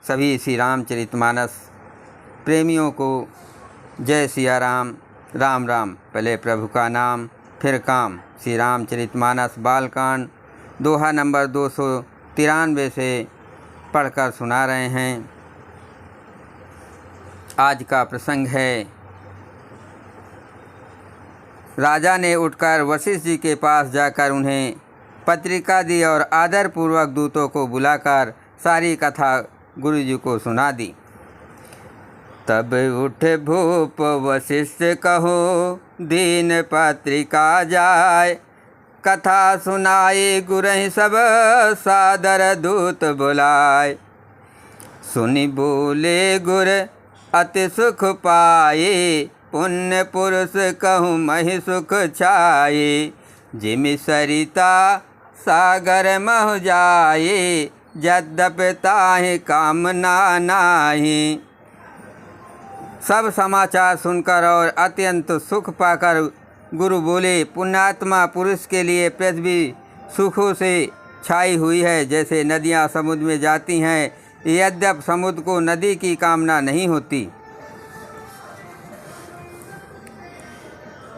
सभी श्री रामचरितमानस प्रेमियों को जय सिया राम। राम राम। पहले प्रभु का नाम फिर काम। श्री रामचरितमानस बालकांड दोहा नंबर 293 से पढ़कर सुना रहे हैं। आज का प्रसंग है, राजा ने उठकर वशिष्ठ जी के पास जाकर उन्हें पत्रिका दी और आदरपूर्वक दूतों को बुलाकर सारी कथा गुरु जी को सुना दी। तब उठे भूप वशिष्ठ कहो दीन पत्रिका जाय, कथा सुनाई गुरहि सब सादर दूत बुलाय। सुनि बोले गुर अति सुख पाए, पुण्य पुरुष कहूँ महि सुख छाए। जिमि सरिता सागर महु जाए, यद्यपि ताहि कामना नाही। सब समाचार सुनकर और अत्यंत सुख पाकर गुरु बोले, पुण्यात्मा पुरुष के लिए पृथ्वी सुखों से छाई हुई है, जैसे नदियाँ समुद्र में जाती हैं, यद्यपि समुद्र को नदी की कामना नहीं होती।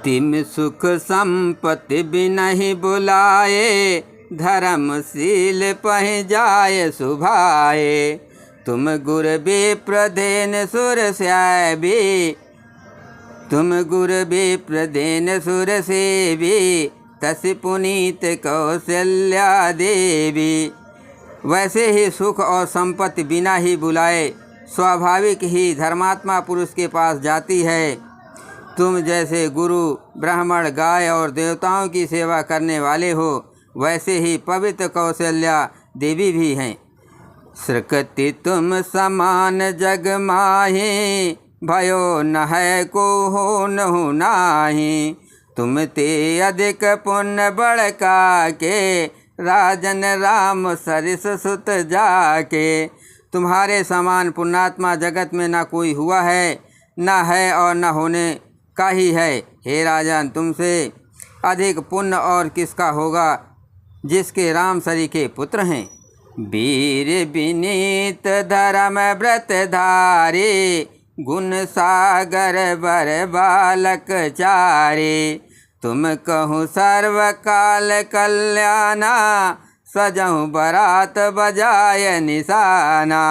तिम सुख संपत्ति बिनहि बुलाए, धर्मशील पहि जाय सुभाए। तुम गुर विप्रदेन सुर सेवी, तुम गुर विप्रदेन सुर सेवी। तसि पुनीत कौशल्या देवी। वैसे ही सुख और संपत्ति बिना ही बुलाए स्वाभाविक ही धर्मात्मा पुरुष के पास जाती है। तुम जैसे गुरु ब्राह्मण गाय और देवताओं की सेवा करने वाले हो, वैसे ही पवित्र कौशल्या देवी भी हैं। सृकति तुम समान जग माही, भयो न है को हो नहु नाही। तुम ते अधिक पुण्य बड़का के, राजन राम सरिस सुत जाके। तुम्हारे समान पुण्यात्मा जगत में न कोई हुआ है, न है और न होने का ही है। हे राजन, तुमसे अधिक पुण्य और किसका होगा, जिसके राम सरी के पुत्र हैं। वीर विनीत धर्म व्रत धारे, गुण सागर बर बालक चारे। तुम कहूँ सर्वकाल कल्याणा, सजहूँ बरात बजाय निशाना।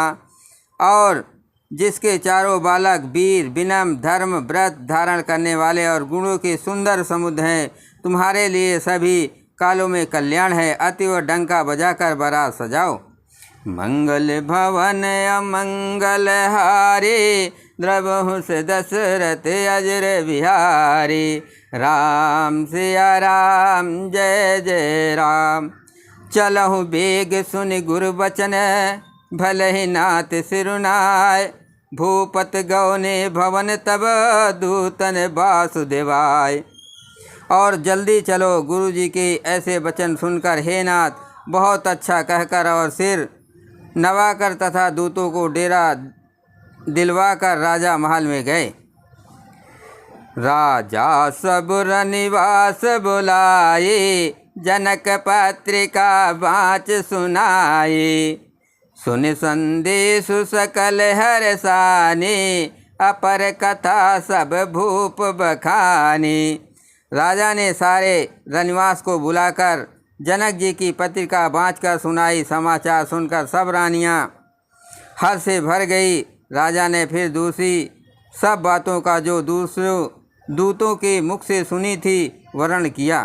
और जिसके चारों बालक वीर विनम्र धर्म व्रत धारण करने वाले और गुणों के सुंदर समुद्र हैं, तुम्हारे लिए सभी कालों में कल्याण है। अतिव डंका बजाकर बारात सजाओ। मंगल भवन अमंगल हारे, द्रवहु से दशरथ अजर बिहारी। राम सिया राम जय जय राम। चलहु बेग सुनि गुरु बचन, भले ही नाथ सिरुनाय। भूपत गौने भवन तब, दूतन वासुदेवाय। और जल्दी चलो, गुरु जी के ऐसे वचन सुनकर हे नाथ बहुत अच्छा कहकर और सिर नवाकर तथा दूतों को डेरा दिलवाकर राजा महल में गए। राजा सबुर निवास बुलाए, जनक पत्रिका बाँच सुनाए। सुन संदेश सकल हर्षाने, अपर कथा सब भूप बखानी। राजा ने सारे रनिवास को बुलाकर जनक जी की पत्रिका बाँचकर सुनाई। समाचार सुनकर सब रानियाँ हर्ष से भर गई। राजा ने फिर दूसरी सब बातों का जो दूसरों दूतों के मुख से सुनी थी वर्णन किया।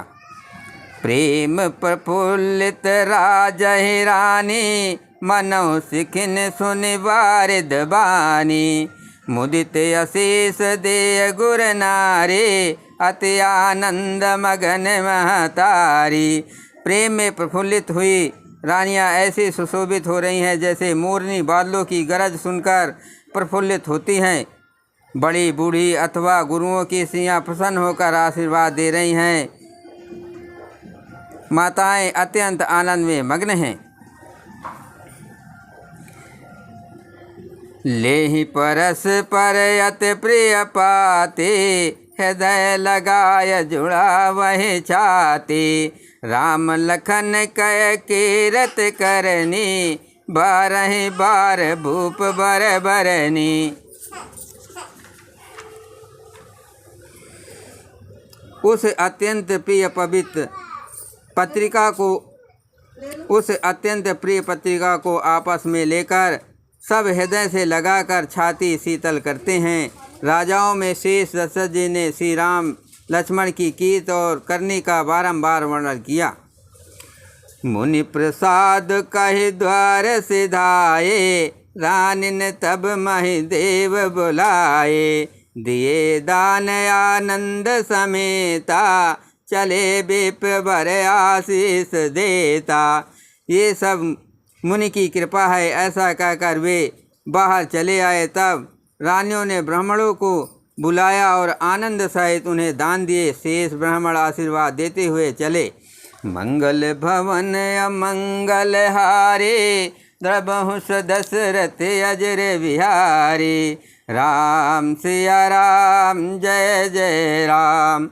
प्रेम प्रफुल्लित राजहि रानी, मनो सिखिन सुनि वारिद बानी। मुदित अशेष देय गुर नारे, अति आनंद मगन महतारी। प्रेम में प्रफुल्लित हुई रानियां ऐसी सुशोभित हो रही हैं जैसे मोरनी बादलों की गरज सुनकर प्रफुल्लित होती हैं। बड़ी बूढ़ी अथवा गुरुओं की स्त्रियां प्रसन्न होकर आशीर्वाद दे रही हैं। माताएं अत्यंत आनंद में मग्न हैं। लेहि परस पर अति प्रिय पाते, हृदय लगाय जुड़ा वह छाते। राम लखन कय कीरत करनी, बारह बार भूप बर बरनी। उस अत्यंत प्रिय पत्रिका को आपस में लेकर सब हृदय से लगाकर छाती शीतल करते हैं। राजाओं में शेष दशरथ जी ने श्री राम लक्ष्मण की कीर्ति और करनी का बारंबार वर्णन किया। मुनि प्रसाद कहि द्वार सिधाए, रानिन तब महि देव बुलाए। दिए दान आनंद समेता, चले विप्र बर आशीष देता। ये सब मुनि की कृपा है, ऐसा कहकर वे बाहर चले आए। तब रानियों ने ब्राह्मणों को बुलाया और आनंद सहित उन्हें दान दिए। शेष ब्राह्मण आशीर्वाद देते हुए चले। मंगल भवन अमंगल हारे, द्रबहुष दशरथ अजर बिहारी। राम सिया राम जय जय राम।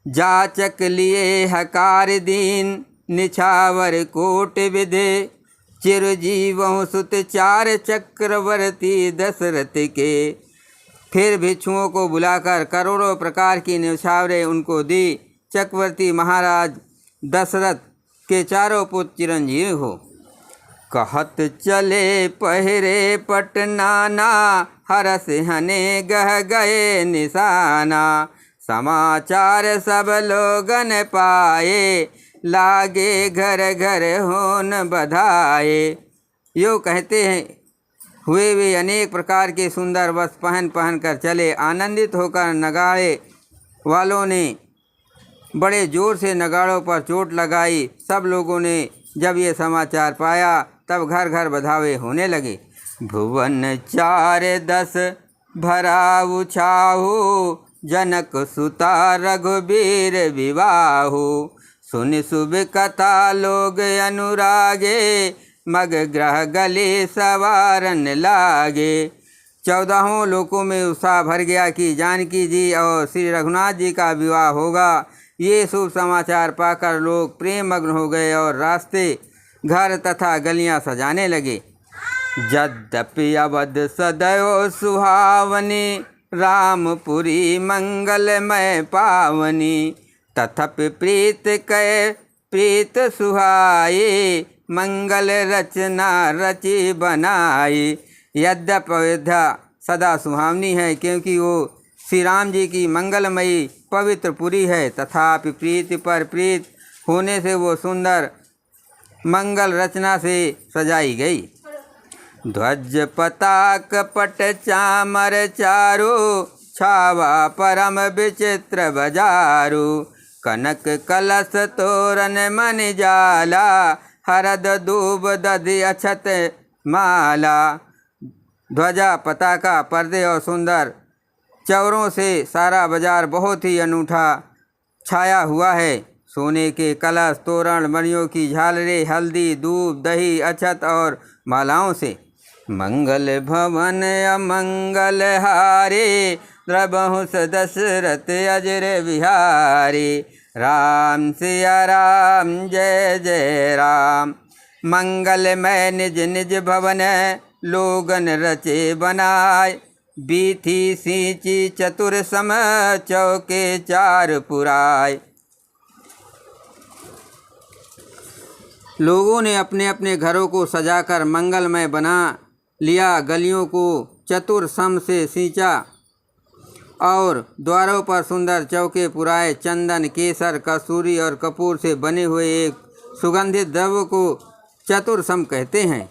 जाचक लिए हकार दीन, निछावर कोट विधे। चिरजीवहु सुत चार चक्रवर्ती दशरथ के। फिर भिक्षुओं को बुलाकर करोड़ों प्रकार की निछावरें उनको दी। चक्रवर्ती महाराज दशरथ के चारों पुत्र चिरंजीव हो। कहत चले पहिरे पटनाना, हरस हने गह गए निशाना। समाचार सब लोगन पाए, लागे घर घर होन बधाए। यो कहते हैं हुए वे अनेक प्रकार के सुंदर वस्त्र पहन कर चले। आनंदित होकर नगाड़े वालों ने बड़े जोर से नगाड़ों पर चोट लगाई। सब लोगों ने जब ये समाचार पाया तब घर घर बधावे होने लगे। भुवन 4-10 भरा उछाहु, जनक सुता रघुबीर विवाहु। सुन शुभ कथा लोग अनुरागे, मग ग्रह गले सवारन लागे। 14 लोकों में उत्साह भर गया कि जानकी जी और श्री रघुनाथ जी का विवाह होगा। ये शुभ समाचार पाकर लोग प्रेम मग्न हो गए और रास्ते, घर तथा गलियां सजाने लगे। यद्यपि अवध सदैव सुहावनी, रामपुरी मंगलमय पावनी। तथापि प्रीत कै प्रीत सुहाए, मंगल रचना रची बनाई। यद्यपि अयोध्या सदा सुहावनी है, क्योंकि वो श्री राम जी की मंगलमयी पवित्र पुरी है। तथापि प्रीति पर प्रीत होने से वो सुंदर मंगल रचना से सजाई गई। ध्वज पताक पट चामर चारु, छावा परम विचित्र बजारू। कनक कलश तोरण मन जाला, हरद दूब दधि अक्षत माला। ध्वजा पताका पर्दे और सुंदर चौरों से सारा बाजार बहुत ही अनूठा छाया हुआ है। सोने के कलश, तोरण, मणियों की झालरें, हल्दी, दूब, दही, अक्षत और मालाओं से। मंगल भवन अमंगल हारे, द्रबहुष दशरथ अजर बिहारी। राम सिया राम जय जय राम। मंगलमय निज निज भवन, लोगन रचे बनाए। बीथी सींची चतुर सम, चौके 4 पुराए। लोगों ने अपने अपने घरों को सजाकर मंगलमय बना लिया। गलियों को चतुर सम से सींचा और द्वारों पर सुंदर चौके पुराए। चंदन, केसर, कस्तूरी और कपूर से बने हुए एक सुगंधित द्रव्य को चतुर सम कहते हैं।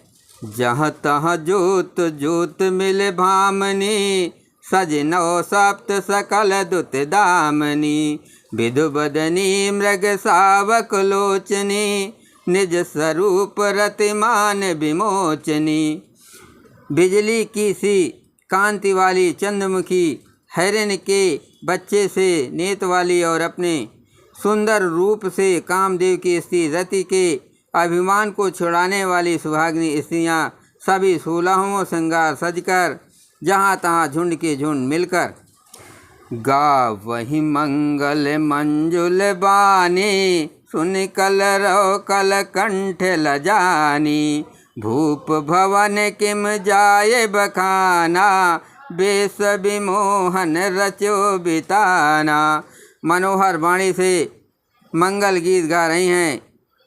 जहाँ तहाँ जोत जोत मिल भामनी, सज नौ सप्त सकल दुत दामनी। विधु बदनी मृग सावक लोचनी, निज स्वरूप रतिमान विमोचनी। बिजली की सी कांति वाली चंद्रमुखी, हिरण के बच्चे से नेत वाली और अपने सुंदर रूप से कामदेव की स्त्री रति के अभिमान को छुड़ाने वाली सुहागिनी स्त्रियां सभी 16 श्रृंगार सजकर जहाँ तहाँ झुंड के झुंड मिलकर। गा वही मंगल मंजुल बानी, सुन कल रो कल कंठ लजानी। भूप भवन किम जाए बखाना, बेस विमोहन रचो बिताना। मनोहर वाणी से मंगल गीत गा रही हैं,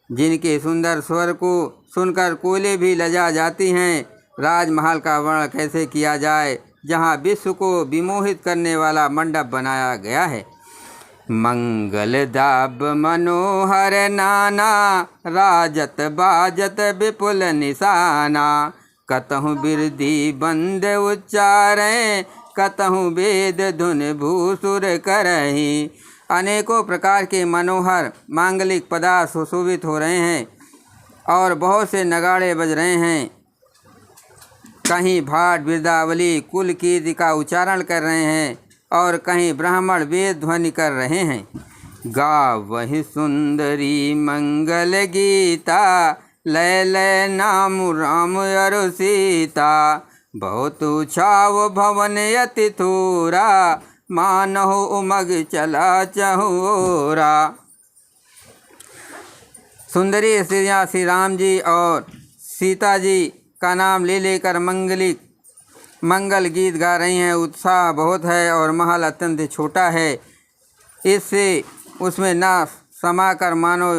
जिनके सुंदर स्वर को सुनकर कोयले भी लजा जाती हैं। राजमहल का वर्णन कैसे किया जाए, जहाँ विश्व को विमोहित करने वाला मंडप बनाया गया है। मंगल दाब मनोहर नाना, राजत बाजत विपुल निशाना। कतहु बिरदी बंद उच्चारें, कतहु वेद धुन भूसुर करहीं। अनेकों प्रकार के मनोहर मांगलिक पदार्थ सुशोभित हो रहे हैं और बहुत से नगाड़े बज रहे हैं। कहीं भाट बिरदावली कुल कीर्ति का उच्चारण कर रहे हैं और कहीं ब्राह्मण वेद ध्वनि कर रहे हैं। गावहि सुंदरी मंगल गीता, लय लय नाम राम अरु सीता। बहुत छाव भवन अति थोरा, मानहु उमग चला चहोरा। सुंदरी स्त्रियाँ श्री राम जी और सीता जी का नाम ले लेकर मंगल गीत गा रही हैं। उत्साह बहुत है और महल अत्यंत छोटा है, इससे उसमें ना समाकर मानो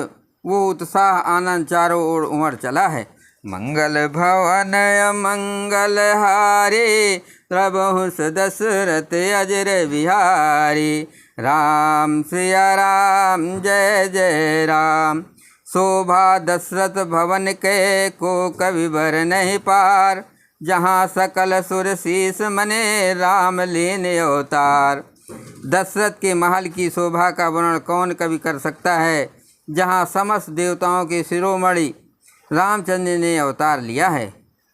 वो उत्साह आनंद चारों ओर उमड़ चला है। मंगल भवन मंगल हारे, प्रभु दशरथ अजर बिहारी। राम सिया राम जय जय राम, शोभा दशरथ भवन के को कवि भर नहीं पार। जहाँ सकल सुर शीस मने, राम लेने अवतार। दशरथ के महल की शोभा का वर्णन कौन कवि कर सकता है, जहाँ समस्त देवताओं के शिरोमणि रामचंद्र ने अवतार लिया है।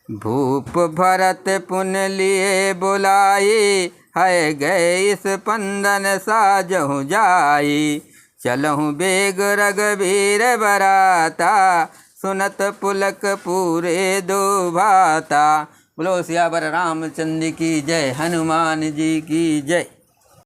भूप भरत पुन लिए बुलाए, है गए इस पंदन साजहु जाई। चलहु बेग रघुबीर बराता, सुनत पुलक पूरे दो भाता। बोलो सियावर रामचंद्र की जय, हनुमान जी की जय।